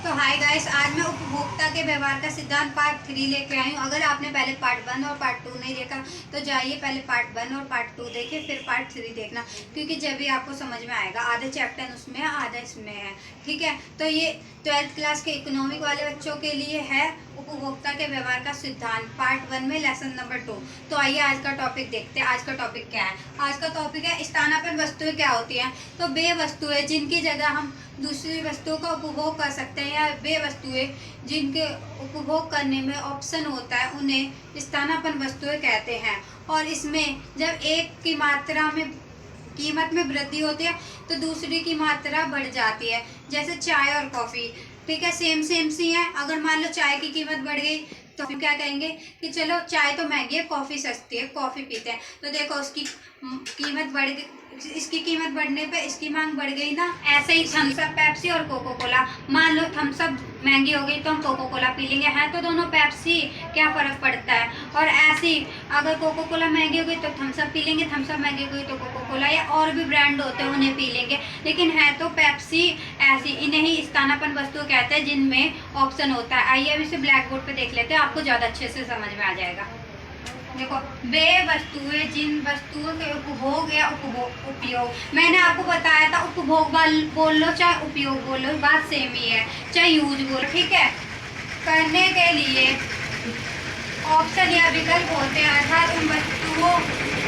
तो hi guys, आज मैं उपभोक्ता के व्यवहार का सिद्धांत पार्ट 3 लेके आई हूँ। अगर आपने पहले पार्ट 1 और पार्ट 2 नहीं देखा तो जाइए पहले पार्ट 1 और पार्ट 2 देखिए, फिर पार्ट 3 देखना, क्योंकि जब भी आपको समझ में आएगा। आधा चैप्टर उसमें है, आधा इसमें है। ठीक है, तो ये 12th क्लास के इकोनॉमिक वाले बच्चों के लिए है उपभोक्ता के व्यवहार का सिद्धांत पार्ट 1 में लेसन नंबर 2। तो आइए आज का टॉपिक देखते हैं। आज का टॉपिक क्या है? आज का टॉपिक है स्थानापन्न वस्तुएं क्या होती हैं। तो वे वस्तुएं जिनकी जगह हम दूसरी वस्तुओं का उपभोग कर सकते हैं, या वे वस्तुएं जिनके उपभोग करने में ऑप्शन होता है, उन्हें स्थानापन्न वस्तुएं कहते हैं। और इसमें जब एक की मात्रा में कीमत में वृद्धि होती है तो दूसरी की मात्रा बढ़ जाती है। जैसे चाय और कॉफ़ी, ठीक है, सेम सेम सी है। अगर मान लो चाय की कीमत बढ़ गई तो हम क्या कहेंगे कि चलो चाय तो महंगी है, कॉफ़ी सस्ती है, कॉफ़ी पीते हैं। तो देखो उसकी कीमत बढ़ गई, इसकी कीमत बढ़ने पे इसकी मांग बढ़ गई ना। ऐसे ही थम्स अप, पेप्सी और कोको कोला, मान लो थम्स अप महंगी हो गई तो हम कोको कोला पी लेंगे, है तो दोनों पेप्सी, क्या फ़र्क पड़ता है। और ऐसे ही अगर कोको कोला महंगी हो गई तो थम्स अप पी लेंगे, थम्स अप महंगी हो गई तो कोको कोला, या और भी ब्रांड होते हैं उन्हें पी लेंगे, लेकिन है तो पेप्सी। ऐसी इन्हें ही स्थानापन्न वस्तु कहते हैं जिनमें ऑप्शन होता है। आइए अब इसे ब्लैक बोर्ड पे देख लेते हैं, आपको ज़्यादा अच्छे से समझ में आ जाएगा। देखो, वे वस्तुएं जिन वस्तुओं के उपभोग या उपयोग, मैंने आपको बताया था उपभोग बोल लो चाहे उपयोग बोल लो, बात सेम ही है, चाहे यूज बोलो, ठीक है, करने के लिए ऑप्शन या विकल्प होते हैं। अर्थात उन वस्तुओं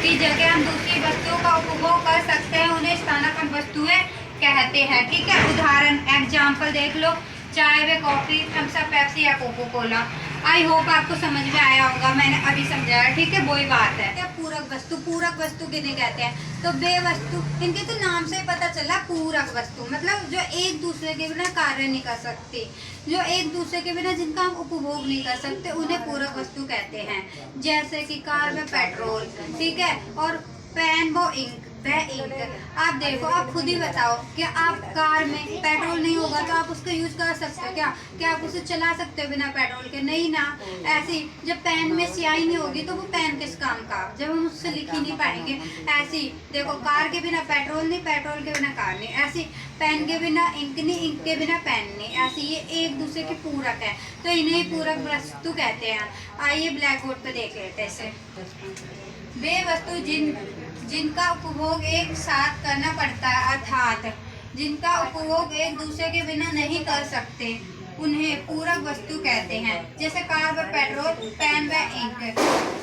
की जगह हम दूसरी वस्तुओं का उपभोग कर सकते हैं, उन्हें स्थानापन्न वस्तुएं कहते हैं। ठीक है, उदाहरण एग्जाम्पल देख लो, चाय व कॉफ़ी, थम्स अप, पेप्सी या कोको कोला। आई होप आपको समझ में आया होगा, मैंने अभी समझाया। ठीक है, वही बात है। क्या पूरक वस्तु, पूरक वस्तु किन्हें कहते हैं? तो वे वस्तु, इनके तो नाम से पता चला, पूरक वस्तु मतलब जो एक दूसरे के बिना कार्य नहीं कर सकती, जो एक दूसरे के बिना जिनका हम उपभोग नहीं कर सकते, उन्हें पूरक वस्तु कहते हैं। जैसे कि कार में पेट्रोल, ठीक है, और पेन व इंक, वह इंक। आप देखो, आप खुद ही बताओ कि आप कार में पेट्रोल नहीं होगा तो आप उसका यूज कर सकते हो क्या? क्या आप उसे चला सकते हो बिना पेट्रोल के? नहीं ना। ऐसे जब पेन में स्याही नहीं होगी तो वो पेन किस काम का, जब हम उससे लिख ही नहीं पाएंगे। ऐसे देखो, कार के बिना पेट्रोल नहीं, पेट्रोल के बिना कार नहीं। ऐसे पेन के बिना इंक नहीं, इंक के बिना पेन नहीं। ऐसे ये एक दूसरे के पूरक है, तो इन्हें पूरक वस्तु कहते हैं। आइए ब्लैक बोर्ड पे देख लेते हैं इसे। वे वस्तु जिनका उपभोग एक साथ करना पड़ता है, अर्थात जिनका उपभोग एक दूसरे के बिना नहीं कर सकते, उन्हें पूरक वस्तु कहते हैं। जैसे कार व पेट्रोल, पेन व इंक।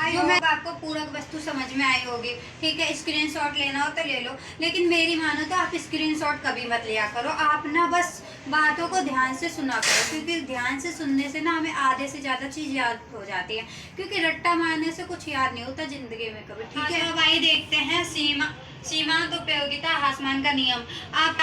जो मैं आपको पूरक वस्तु समझ में आई होगी। ठीक है, स्क्रीनशॉट लेना हो तो ले लो, लेकिन मेरी मानो तो आप स्क्रीनशॉट कभी मत लिया करो। आप ना बस बातों को ध्यान से सुना करो, क्योंकि ध्यान से सुनने से ना हमें आधे से ज़्यादा चीज़ याद हो जाती है, क्योंकि रट्टा मारने से कुछ याद नहीं होता ज़िंदगी में कभी। ठीक है, अब आइए देखते हैं सीमांत उपयोगिता ह्रासमान का नियम।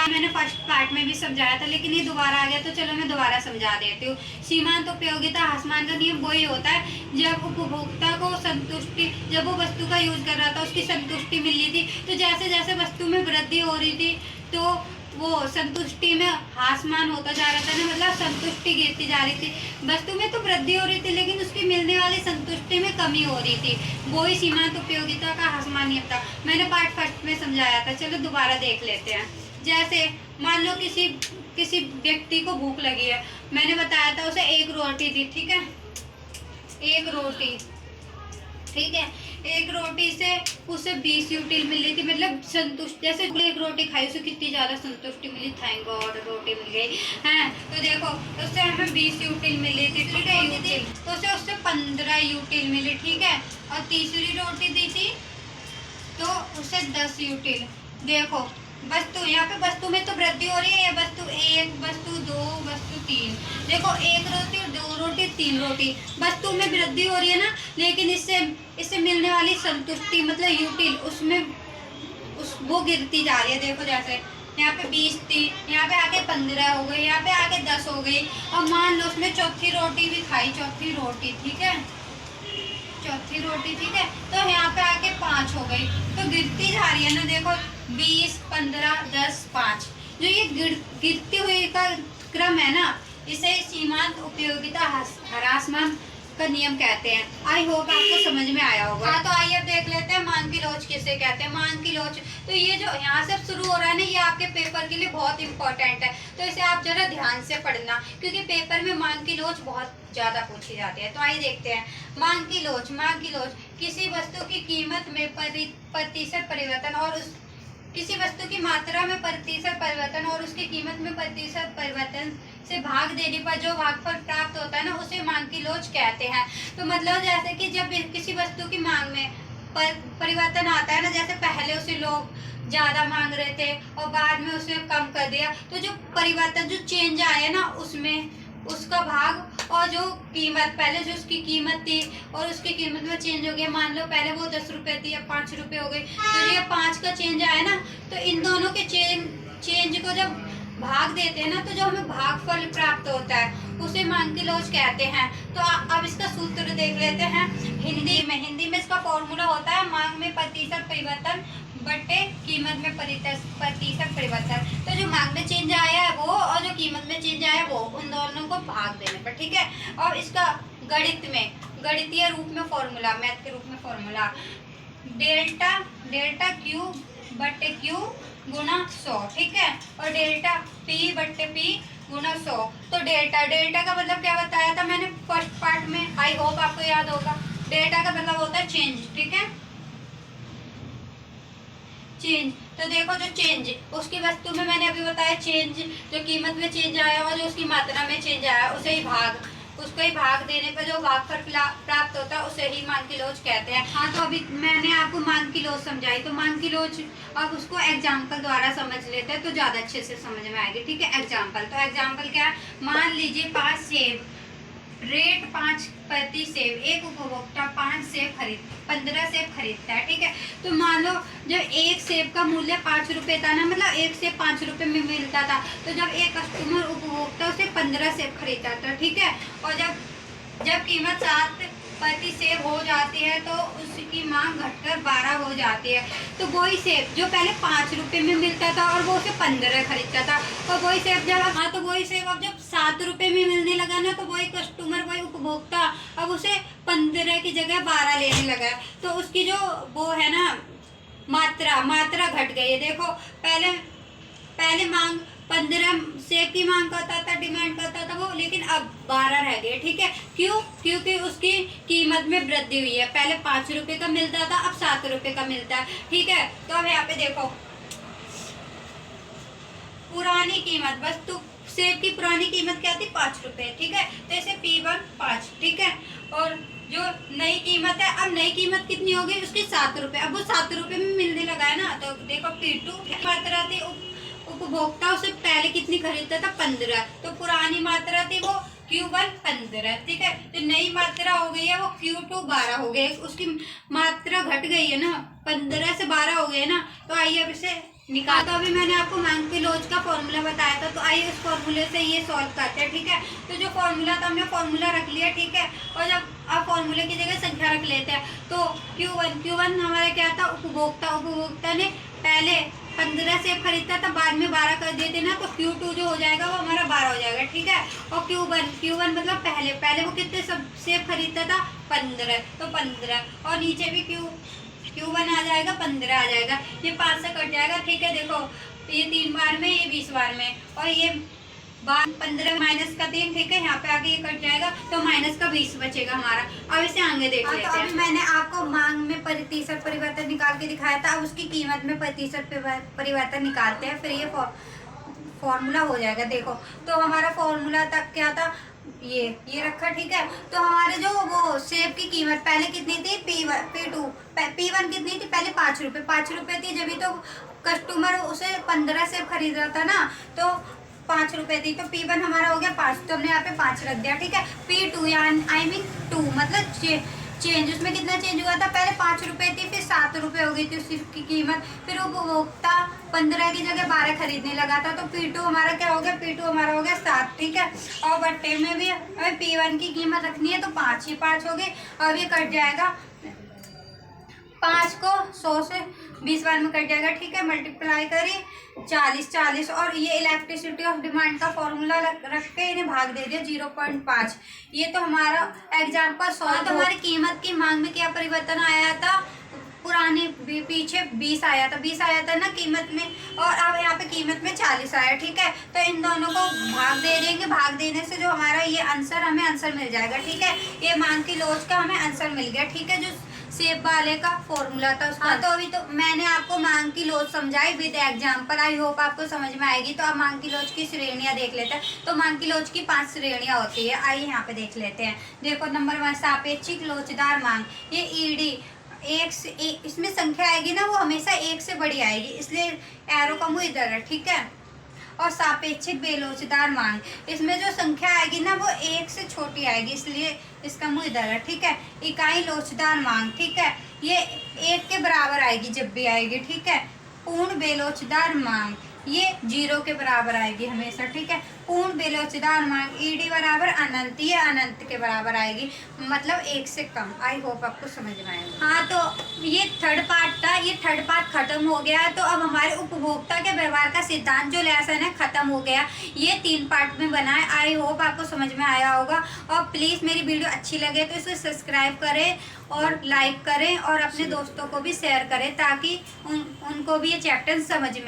मैंने फर्स्ट पार्ट में भी समझाया था, लेकिन ये दोबारा आ गया तो चलो मैं दोबारा समझा देती हूँ। सीमांत उपयोगिता ह्रासमान का नियम वही होता है जब उपभोक्ता को संतुष्टि, जब वो वस्तु का यूज कर रहा था उसकी संतुष्टि मिल रही थी, तो जैसे जैसे वस्तु में वृद्धि हो रही थी तो वो संतुष्टि में ह्रासमान होता जा रहा था ना, मतलब संतुष्टि गिरती जा रही थी। वस्तु में तो वृद्धि हो रही थी लेकिन उसकी मिलने वाली संतुष्टि में कमी हो रही थी। वही सीमांत उपयोगिता का ह्रासमान नियम था, मैंने पार्ट फर्स्ट में समझाया था। चलो दोबारा देख लेते हैं। जैसे मान लो किसी व्यक्ति को भूख लगी है, मैंने बताया था उसे एक रोटी दी, ठीक है, एक रोटी, ठीक है, एक रोटी से उसे 20 यूटिल मिल रही थी, मतलब संतुष्ट। जैसे एक रोटी खाई उसे कितनी ज़्यादा संतुष्टि मिली, थैंक गॉड रोटी मिल गई है। तो देखो, उससे हमें 20 यूटिल मिल रही थी, ठीक है, यूटिल तो उससे 15 यूटिल मिली, ठीक है। और तीसरी रोटी दी थी तो उसे 10 यूटिल। देखो वस्तु, यहाँ पे वस्तु में तो वृद्धि हो रही है, या वस्तु 1, वस्तु 2, वस्तु 3। देखो, एक रोटी, 2 रोटी, 3 रोटी, वस्तु में वृद्धि हो रही है ना, लेकिन इससे मिलने वाली संतुष्टि मतलब यूटिल, उसमें वो गिरती जा रही है। देखो, जैसे यहाँ पे 20 थी, यहाँ पे आके 15 हो गई, यहाँ पे आके 10 हो गई, और मान लो उसने चौथी रोटी भी खाई, चौथी रोटी, ठीक है, चौथी रोटी, ठीक है, तो यहाँ पे आके 5 हो गई, तो गिरती जा रही है ना। देखो 20, 15, 10, 5, जो ये गिरती हुई का क्रम है ना, इसे सीमांत उपयोगिता ह्रासमान का नियम कहते हैं। आई होप आपको समझ में आया होगा। हाँ, तो आइए अब देख लेते हैं मांग की लोच किसे कहते हैं। मांग की लोच, तो ये जो यहाँ से शुरू हो रहा है ना, ये आपके पेपर के लिए बहुत इंपॉर्टेंट है, तो इसे आप जरा ध्यान से पढ़ना, क्योंकि पेपर में मांग की लोच बहुत ज्यादा पूछी जाती है। तो आइए देखते हैं मांग की लोच। मांग की लोच किसी वस्तु की कीमत में प्रतिशत परिवर्तन और उस किसी वस्तु की मात्रा में प्रतिशत परिवर्तन और उसकी कीमत में प्रतिशत परिवर्तन से भाग देने पर जो भागफल प्राप्त होता है ना, उसे मांग की लोच कहते हैं। तो मतलब जैसे कि जब किसी वस्तु की मांग में परिवर्तन आता है ना, जैसे पहले उसे लोग ज्यादा मांग रहे थे और बाद में उसे कम कर दिया, तो जो परिवर्तन, जो चेंज आया ना, उसमें उसका भाग और जो कीमत, पहले जो उसकी कीमत थी और उसकी कीमत में चेंज हो गया, मान लो पहले वो 10 रुपए थी, अब 5 रुपए हो गई, तो ये 5 का चेंज आया ना, तो इन दोनों के चेंज को जब भाग देते हैं ना, तो जो हमें भागफल प्राप्त होता है उसे मांग की लोच कहते हैं। तो अब इसका सूत्र देख लेते हैं। हिंदी में इसका फॉर्मूला होता है मांग में प्रतिशत परिवर्तन बटे कीमत में प्रतिशत परिवर्तन। तो जो मांग में चेंज आया है वो और जो कीमत में चेंज आया है वो, उन दोनों को भाग देने पर, ठीक है। और इसका गणितीय रूप में फॉर्मूला, मैथ के रूप में फॉर्मूला, डेल्टा क्यू बटे क्यू गुना 100, ठीक है, और डेल्टा पी बटे पी गुना 100। तो डेल्टा का मतलब क्या बताया था मैंने फर्स्ट पार्ट में, आई होप आपको याद होगा। डेल्टा का मतलब होता है चेंज, ठीक है, चेंज। तो देखो जो चेंज उसकी वस्तु में मैंने अभी बताया, चेंज जो कीमत में चेंज आया और जो उसकी मात्रा में चेंज आया, उसको ही भाग देने पर जो भागफल प्राप्त होता है उसे ही मांग की लोच कहते हैं। हाँ, तो अभी मैंने आपको मांग की लोच समझाई, तो मांग की लोच अब उसको एग्जाम्पल द्वारा समझ लेते हैं तो ज्यादा अच्छे से समझ में आएगी, ठीक है। एग्जाम्पल, तो एग्जाम्पल क्या है, मान लीजिए 5 सेब, रेट 5 प्रति सेब, एक उपभोक्ता 15 सेब खरीदता है, ठीक है। तो मान लो जब एक सेब का मूल्य 5 रुपए था ना, मतलब एक सेब 5 रुपए में मिलता था, तो जब एक कस्टमर उपभोक्ता उसे 15 सेब खरीदता था, ठीक है। और जब कीमत 7 प्रति सेब हो जाती है तो उसकी मांग घटकर 12 हो जाती है। तो वही सेब जो पहले 5 रुपए में मिलता था और वो उसे 15 खरीदता था, और वही सेब अब जब 7 रुपए में मिलने लगा ना, तो वही कस्टमर, वही उपभोक्ता अब उसे 15 की जगह 12 लेने लगा। तो उसकी जो वो है ना मात्रा घट गई है। देखो पहले मांग 15 सेब की मांग करता था, डिमांड करता था वो, लेकिन अब 12 रह गए, ठीक है। क्यों? क्योंकि उसकी कीमत में वृद्धि हुई है। पहले 5 रुपए का मिलता था, अब 7 रुपए का मिलता है, ठीक है। तो अब यहाँ पे देखो पुरानी कीमत, वस्तु सेब की पुरानी कीमत क्या थी, 5 रुपए, ठीक है। तो इसे P1 5, ठीक है। और जो नई कीमत है, अब नई कीमत कितनी हो गई उसकी, 7 रुपए, अब वो 7 रुपए में मिलने लगा है ना। तो देखो P2 मात्रा थी, उपभोक्ता उसे पहले कितनी खरीदता था, 15, तो पुरानी मात्रा थी वो Q1 15, ठीक है। तो नई मात्रा हो गई है वो Q2 12 हो गई, उसकी मात्रा घट गई है ना, 15 से 12 हो गई है ना। तो आइए अब इसे निकाल। तो अभी मैंने आपको मांग की लोच का फॉर्मूला बताया था, तो आइए उस फॉर्मूले से ये सॉल्व करते हैं, ठीक है। तो जो फॉर्मूला था हमने फॉर्मूला रख लिया, ठीक है। और जब आप फॉर्मूले की जगह संख्या रख लेते हैं, तो Q1 हमारा क्या था, उपभोक्ता ने पहले 15 सेब खरीदता था, बाद में 12 कर देते ना, तो Q2 जो हो जाएगा वो हमारा 12 हो जाएगा, ठीक है। और Q1 मतलब पहले वो कितने सेब खरीदता था, 15, तो 15, और नीचे भी Q1 आ जाएगा, 15 आ जाएगा, ये 5 से कट जाएगा, ठीक है। देखो ये 3 बार में, ये 20 बार में, और ये 15 माइनस का 3, ठीक है। यहाँ पे आगे ये कट जाएगा, तो माइनस का 20 बचेगा हमारा। अब इसे आगे देख लेते हैं। तो अभी मैंने आपको मांग में प्रतिशत परिवर्तन निकाल के दिखाया था, अब उसकी कीमत में प्रतिशत परिवर्तन निकालते हैं, फिर ये फॉर्मूला हो जाएगा। देखो तो हमारा फॉर्मूला तक क्या था, ये रखा, ठीक है। तो हमारे जो वो सेब की कीमत पहले कितनी थी, P1 कितनी थी, पहले 5 रुपए थी, जब भी तो कस्टमर उसे 15 सेब खरीद रहा था ना, तो 5 रुपए थी, तो P1 हमारा हो गया 5, तो हमने यहाँ पे 5 रख दिया, ठीक है। P2 यानी 2 मतलब चेंज, उसमें कितना चेंज हुआ था, पहले 5 रुपए थी, फिर 7 रुपए हो गई थी उसकी कीमत, फिर उपभोक्ता 15 की जगह 12 खरीदने लगा था, तो P2 हमारा क्या हो गया, P2 हमारा हो गया 7, ठीक है। और बट्टे में भी हमें P1 की कीमत रखनी है, तो 5 ही 5 हो गई, और ये कट जाएगा, 5 को 100 से 20 बार में कट जाएगा, ठीक है। मल्टीप्लाई करिए 40 और ये इलेक्ट्रिसिटी ऑफ डिमांड का फॉर्मूला रख के इन्हें भाग दे दिया 0.5। ये तो हमारा एग्जाम्पल सॉल्व। तो हमारी कीमत की मांग में क्या परिवर्तन आया था, पुराने पीछे 20 आया था ना कीमत में, और अब यहाँ पे कीमत में 40 आया, ठीक है। तो इन दोनों को भाग दे देंगे, भाग देने से जो हमारा ये आंसर हमें आंसर मिल जाएगा, ठीक है। ये मांग की लोच का हमें आंसर मिल गया, ठीक है, जो सेब वाले का फॉर्मूला था उसका। हाँ, तो अभी तो मैंने आपको मांग की लोच समझाई विद एग्जाम्पल, आई होप आपको समझ में आएगी। तो अब मांग की लोच की श्रेणियां देख लेते हैं। तो मांग की लोच की 5 श्रेणियां होती है, आइए यहाँ पे देख लेते हैं। देखो नंबर 1 सापेक्षिक लोचदार मांग। ये ईडी इसमें संख्या आएगी ना वो हमेशा 1 से बड़ी आएगी, इसलिए एरो का मुंह इधर है, ठीक है। और सापेक्षिक बेलोचदार मांग, इसमें जो संख्या आएगी ना वो 1 से छोटी आएगी, इसलिए इसका मुंह इधर है, ठीक है। इकाई लोचदार मांग, ठीक है, ये 1 के बराबर आएगी जब भी आएगी, ठीक है। पूर्ण बेलोचदार मांग, ये 0 के बराबर आएगी हमेशा, ठीक है। पूर्ण बेलोचदार मांग ईडी बराबर अनंत, ये अनंत के बराबर आएगी, मतलब 1 से कम। आई होप आपको समझ में आएगा। हाँ, तो ये थर्ड पार्ट था, ये थर्ड पार्ट खत्म हो गया है। तो अब हमारे उपभोक्ता के व्यवहार का सिद्धांत जो लेसन है खत्म हो गया। ये 3 पार्ट में बना है, आई होप आपको समझ में आया होगा। और प्लीज़ मेरी वीडियो अच्छी लगे तो इसे सब्सक्राइब करें और लाइक करें और अपने दोस्तों को भी शेयर करें, ताकि उनको भी ये चैप्टर समझ में